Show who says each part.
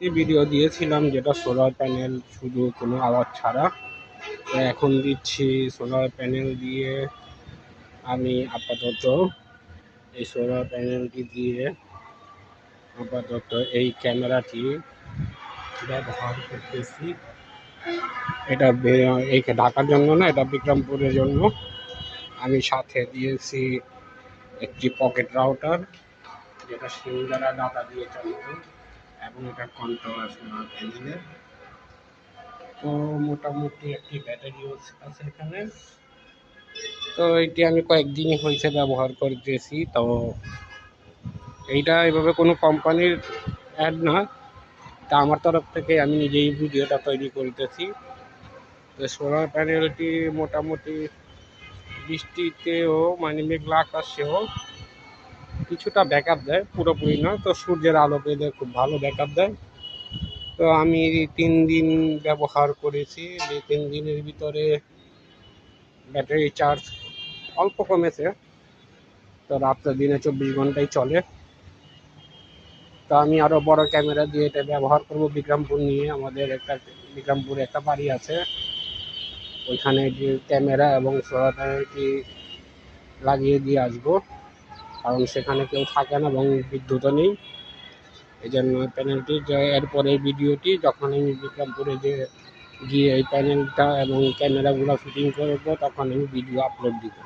Speaker 1: একটি ভিডিও দিয়েছিলাম যেটা সোলার প্যানেল শুধু কোনো আওয়াজ ছাড়া। তো এখন দিচ্ছি সোলার প্যানেল দিয়ে। আমি আপাতত এই সোলার প্যানেলটি দিয়ে আপাতত এই ক্যামেরাটি ব্যবহার করতেছি। এটা এই ঢাকার জন্য না, এটা বিক্রমপুরের জন্য। আমি সাথে দিয়েছি একটি পকেট রাউটার, যেটা সিঙ্গারা ডাটা দিয়ে চলবে, এবং এটা কন্ট্রোল আছে সোলার প্যানেলের। তো মোটামুটি একটি ব্যাটারি আছে এখানে। তো এটি আমি কয়েকদিনই হয়েছে ব্যবহার করতেছি। তো এইটা এভাবে কোনো কোম্পানির অ্যাড না, তা আমার তরফ থেকে আমি নিজেই ভিডিওটা তৈরি করতেছি। তো সোলার প্যানেলটি মোটামুটি বৃষ্টিতেও মানে মেঘলা আকাশেও কিছুটা ব্যাকআপ দেয়, পুরোপুরি না। তো সূর্যের আলো পেলে খুব ভালো ব্যাকআপ দেয়। তো আমি 3 দিন ব্যবহার করেছি। এই 3 দিনের ভিতরে ব্যাটারি চার্জ অল্প কমেছে। তো রাত্রে দিনে 24 ঘন্টাই চলে। তো আমি আরও বড় ক্যামেরা দিয়ে এটা ব্যবহার করব বিক্রমপুর নিয়ে। আমাদের বিক্রমপুরে একটা বাড়ি আছে, ওইখানে যে ক্যামেরা এবং সোলার প্যানেলটি লাগিয়ে দিয়ে আসবো, কারণ সেখানে কেউ থাকে না এবং বিদ্যুৎও নেই। এই জন্য প্যানেলটি এরপরে ভিডিওটি যখন আমি বিক্রমপুরে গিয়ে এই প্যানেলটা এবং ক্যামেরাগুলো ফিটিং করবো, তখন আমি ভিডিও আপলোড দিব।